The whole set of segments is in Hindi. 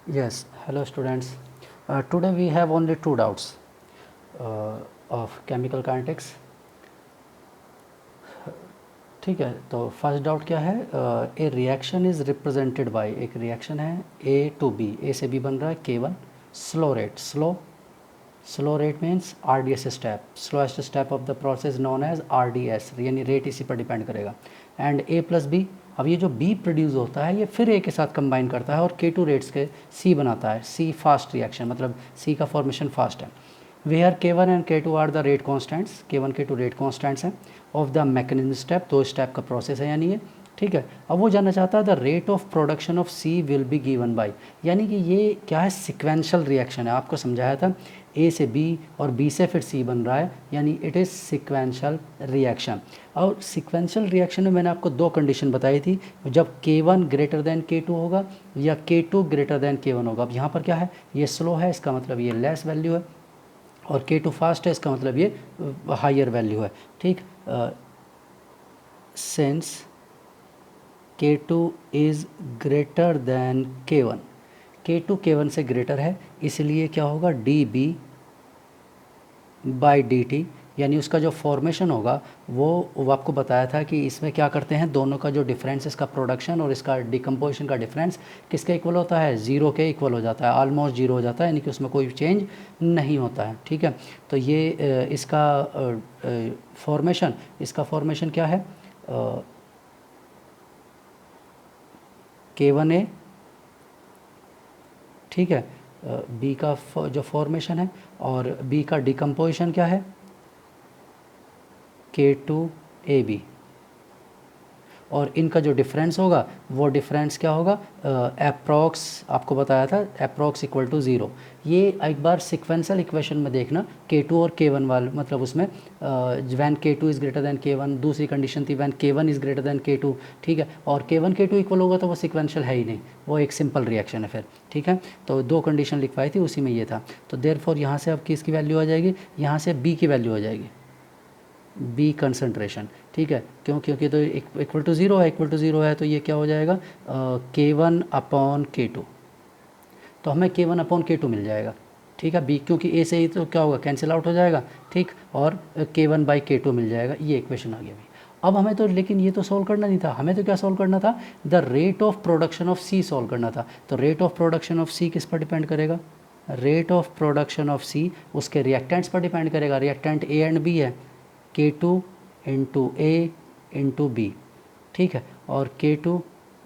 Yes, hello students. Today we have only two doubts of chemical kinetics. ठीक है, तो फर्स्ट डाउट क्या है? ए रिएक्शन इज रिप्रेजेंटेड बाय, एक रिएक्शन है ए टू बी, ए से बी बन रहा है K1, slow rate, slow rate means RDS step, slowest step of the process known as RDS, यानी रेट इसी पर डिपेंड करेगा। एंड ए प्लस बी, अब ये जो बी प्रोड्यूस होता है ये फिर ए के साथ कंबाइन करता है और K2 रेट्स के सी बनाता है, सी फास्ट रिएक्शन, मतलब सी का फॉर्मेशन फास्ट है। Where K1 and K2 are the rate constants, K1 K2 rate constants हैं ऑफ द मैकेनिज्म स्टेप, दो स्टेप का प्रोसेस है यानी ये। ठीक है, अब वो जानना चाहता है the rate of production of C will be given by, यानी कि ये क्या है? सिक्वेंशियल रिएक्शन है। आपको समझाया था ए से बी और बी से फिर सी बन रहा है, यानी इट इज़ सिक्वेंशियल रिएक्शन। और सिक्वेंशियल रिएक्शन में मैंने आपको दो कंडीशन बताई थी, जब K1 ग्रेटर देन K2 होगा या K2 ग्रेटर देन K1 होगा। अब यहाँ पर क्या है? ये स्लो है, इसका मतलब ये लेस वैल्यू है, और K2 फास्ट है, इसका मतलब ये हायर वैल्यू है। ठीक, since K2 is greater than K1, K2 K1 से ग्रेटर है, इसलिए क्या होगा? dB बाई dt, यानी उसका जो फॉर्मेशन होगा वो आपको बताया था कि इसमें क्या करते हैं, दोनों का जो डिफरेंस, इसका प्रोडक्शन और इसका डिकम्पोजिशन का डिफरेंस किसके इक्वल होता है? ज़ीरो के इक्वल हो जाता है, ऑलमोस्ट जीरो हो जाता है, यानी कि उसमें कोई चेंज नहीं होता है। ठीक है, तो ये इसका फॉर्मेशन, इसका फॉर्मेशन क्या है? K1A, ठीक है, बी का जो फॉर्मेशन है, और बी का डिकम्पोजिशन क्या है? K2AB, और इनका जो डिफरेंस होगा वो डिफरेंस क्या होगा? अप्रॉक्स, आपको बताया था अप्रॉक्स इक्वल टू ज़ीरो। ये एक बार सिक्वेंशियल इक्वेशन में देखना, K2 और K1 वाले, मतलब उसमें van K2 is greater than K1, दूसरी कंडीशन थी van K1 is greater than K2। ठीक है, और K1 K2 इक्वल होगा तो वो सिक्वेंशियल है ही नहीं, वो एक सिंपल रिएक्शन है फिर। ठीक है, तो दो कंडीशन लिखवाई थी, उसी में ये था। तो देयरफॉर यहाँ से अब किसकी वैल्यू आ जाएगी? यहाँ से बी की वैल्यू आ जाएगी, बी कंसंट्रेशन। ठीक है, क्यों? क्योंकि तो इक्वल टू ज़ीरो है, इक्वल टू ज़ीरो है, तो ये क्या हो जाएगा? K1 अपॉन K2, तो हमें K1 अपॉन K2 मिल जाएगा। ठीक है, बी क्योंकि ए से ही तो क्या होगा? कैंसिल आउट हो जाएगा। ठीक, और K1 बाई K2 मिल जाएगा, ये इक्वेशन आ गया भाई। अब हमें तो, लेकिन ये तो सॉल्व करना नहीं था, हमें तो क्या सॉल्व करना था? The rate of production of C solve करना था। तो rate of production of C किस पर डिपेंड करेगा? Rate of production of C उसके रिएक्टेंट्स पर डिपेंड करेगा। रिएक्टेंट ए एंड बी है, K2 इंटू ए इंटू बी। ठीक है, और K2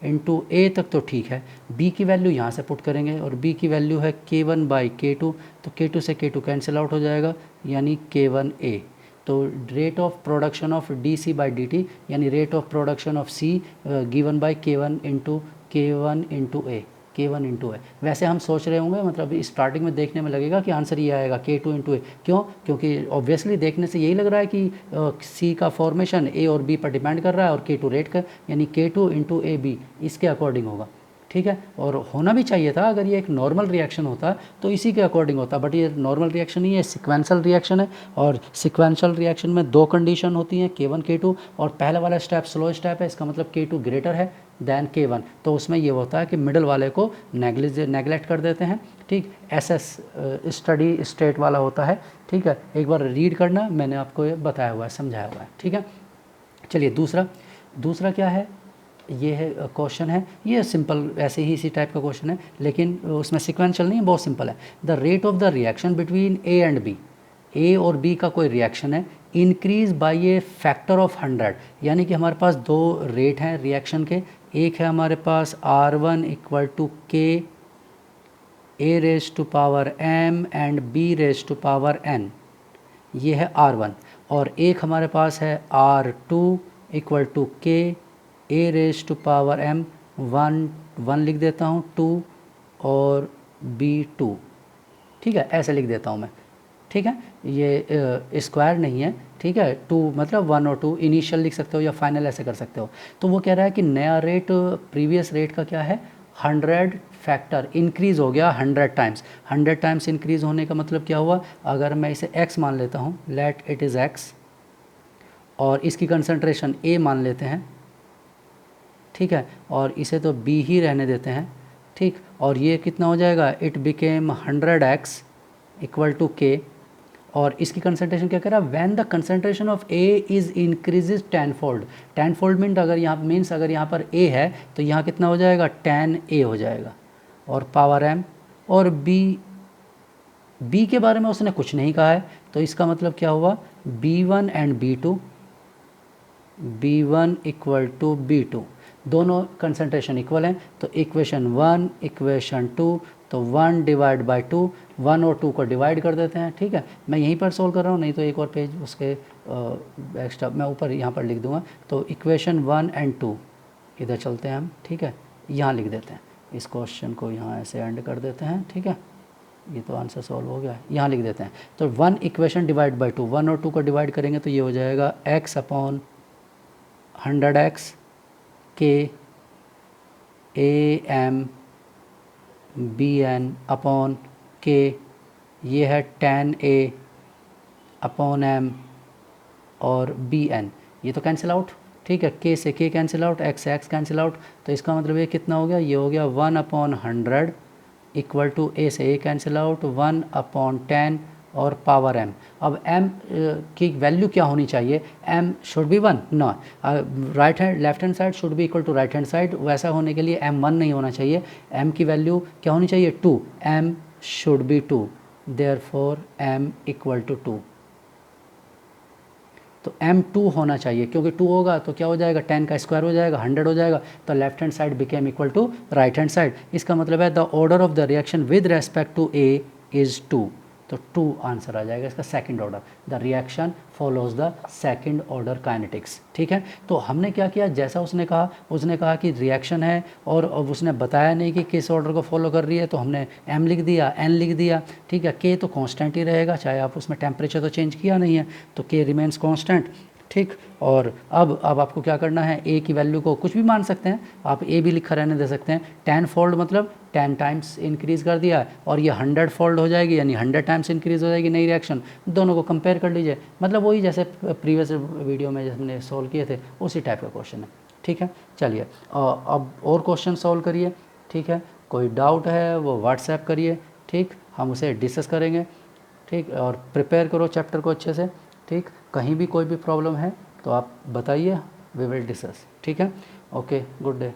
इंटू ए तक तो ठीक है, B की वैल्यू यहाँ से पुट करेंगे, और B की वैल्यू है K1 बाई K2, तो K2 से K2 कैंसिल आउट हो जाएगा, यानी K1A। तो rate of production of DC by DT, यानी rate of production of C given by K1 into K1 into A, K1 into A. वैसे हम सोच रहे होंगे, मतलब स्टार्टिंग में देखने में लगेगा कि आंसर ये आएगा K2 इंटू ए। क्यों? क्योंकि ऑब्वियसली देखने से यही लग रहा है कि सी का फॉर्मेशन ए और बी पर डिपेंड कर रहा है, और K2 रेट का, यानी K2 इंटू ए बी इसके अकॉर्डिंग होगा। ठीक है, और होना भी चाहिए था, अगर ये एक नॉर्मल रिएक्शन होता तो इसी के अकॉर्डिंग होता, बट ये नॉर्मल रिएक्शन नहीं है, सिक्वेंशियल रिएक्शन है। और सिक्वेंशियल रिएक्शन में दो कंडीशन होती हैं, K1 K2, और पहला वाला स्टेप स्लो स्टेप है, इसका मतलब K2 ग्रेटर है दैन K1, तो उसमें ये होता है कि मिडल वाले को नेगलेक्ट कर देते हैं। ठीक, SS स्टडी स्टेट वाला होता है। ठीक है, एक बार रीड करना, मैंने आपको ये बताया हुआ है, समझाया हुआ है। ठीक है, चलिए दूसरा क्या है? ये है क्वेश्चन है, ये सिंपल ऐसे ही इसी टाइप का क्वेश्चन है, लेकिन उसमें सिक्वेंशियल नहीं है, बहुत सिंपल है। The rate of the reaction between A and B, A और बी का कोई रिएक्शन है, increase by a factor of 100, यानी कि हमारे पास दो रेट हैं रिएक्शन के। एक है हमारे पास R1 equal to K A raise to power M and B raise to power N, ये है R1। और एक हमारे पास है R2 equal to K A raise to power M, 1 लिख देता हूँ, 2 और B2। ठीक है, ऐसे लिख देता हूँ मैं। ठीक है, ये स्क्वायर नहीं है। ठीक है, 2 मतलब 1 और 2 इनिशियल लिख सकते हो या फाइनल, ऐसे कर सकते हो। तो वो कह रहा है कि नया रेट प्रीवियस रेट का क्या है? 100 फैक्टर इंक्रीज़ हो गया 100 टाइम्स। 100 टाइम्स इंक्रीज़ होने का मतलब क्या हुआ? अगर मैं इसे x मान लेता हूँ, लेट इट इज़ x, और इसकी कंसंट्रेशन a मान लेते हैं। ठीक है, और इसे तो b ही रहने देते हैं। ठीक, और ये कितना हो जाएगा, it became 100x equal to k। और इसकी कंसंट्रेशन क्या करा, when the concentration of A is increases 10 fold. 10 fold mean अगर यहाँ पर A है तो यहाँ कितना हो जाएगा, 10A हो जाएगा, और पावर m। और B के बारे में उसने कुछ नहीं कहा है, तो इसका मतलब क्या हुआ, B1 and B1 equal to B2, दोनों कंसंट्रेशन इक्वल हैं, तो इक्वेशन 1 इक्वेशन 2, तो 1 डिवाइड बाई 2, 1 और 2 को डिवाइड कर देते हैं। ठीक है, मैं यहीं पर सोल्व कर रहा हूँ, नहीं तो एक और पेज उसके एक्स्ट्रा मैं ऊपर यहाँ पर लिख दूँगा। तो इक्वेशन 1 एंड 2 इधर चलते हैं हम, ठीक है, यहाँ लिख देते हैं, इस क्वेश्चन को यहाँ ऐसे एंड कर देते हैं। ठीक है, ये तो आंसर सॉल्व हो गया, यहाँ लिख देते हैं। तो 1 इक्वेशन डिवाइड बाई 2, 1 और 2 को डिवाइड करेंगे तो ये हो जाएगा x upon 100x k am bn upon k, ये है 10a अपॉन m और bn, ये तो कैंसिल आउट। ठीक है, k से k कैंसिल आउट, x से x कैंसिल आउट, तो इसका मतलब ये कितना हो गया, ये हो गया 1 अपॉन 100 इक्वल टू a से a कैंसिल आउट, 1 अपॉन 10 और पावर m। अब m की वैल्यू क्या होनी चाहिए, m should be 1, no, right hand left hand side should be equal to right hand side, वैसा होने के लिए m 1 नहीं होना चाहिए, m की वैल्यू क्या होनी चाहिए, 2, m should be 2, therefore m equal to 2। तो m 2 होना चाहिए, क्योंकि 2 होगा तो क्या हो जाएगा, 10 का स्क्वायर हो जाएगा, 100 हो जाएगा, तो left hand side became equal to right hand side. इसका मतलब है the order of the reaction with respect to a is 2, तो 2 आंसर आ जाएगा इसका second order. The reaction follows the second order kinetics. ठीक है, तो हमने क्या किया, जैसा उसने कहा कि रिएक्शन है और उसने बताया नहीं कि किस ऑर्डर को फॉलो कर रही है, तो हमने m लिख दिया, n लिख दिया। ठीक है, k तो कांस्टेंट ही रहेगा, चाहे आप उसमें टेम्परेचर तो चेंज किया नहीं है, तो k रिमेन्स कांस्टेंट। ठीक, और अब आपको क्या करना है, a की वैल्यू को कुछ भी मान सकते हैं आप, a भी लिखा रहने दे सकते हैं। 10 फोल्ड मतलब 10 टाइम्स इंक्रीज़ कर दिया है, और ये 100 फोल्ड हो जाएगी, यानी 100 टाइम्स इंक्रीज़ हो जाएगी नई रिएक्शन। दोनों को कंपेयर कर लीजिए, मतलब वही जैसे प्रीवियस वीडियो में हमने सॉल्व किए थे उसी टाइप का क्वेश्चन है। ठीक है, चलिए अब और क्वेश्चन सॉल्व करिए। ठीक है, कोई डाउट है वो व्हाट्सएप करिए, ठीक, हम उसे डिस्कस करेंगे। ठीक, और प्रिपेयर करो चैप्टर को अच्छे से। ठीक, कहीं भी कोई भी प्रॉब्लम है तो आप बताइए, वी विल डिस्कस। ठीक है, ओके, गुड डे।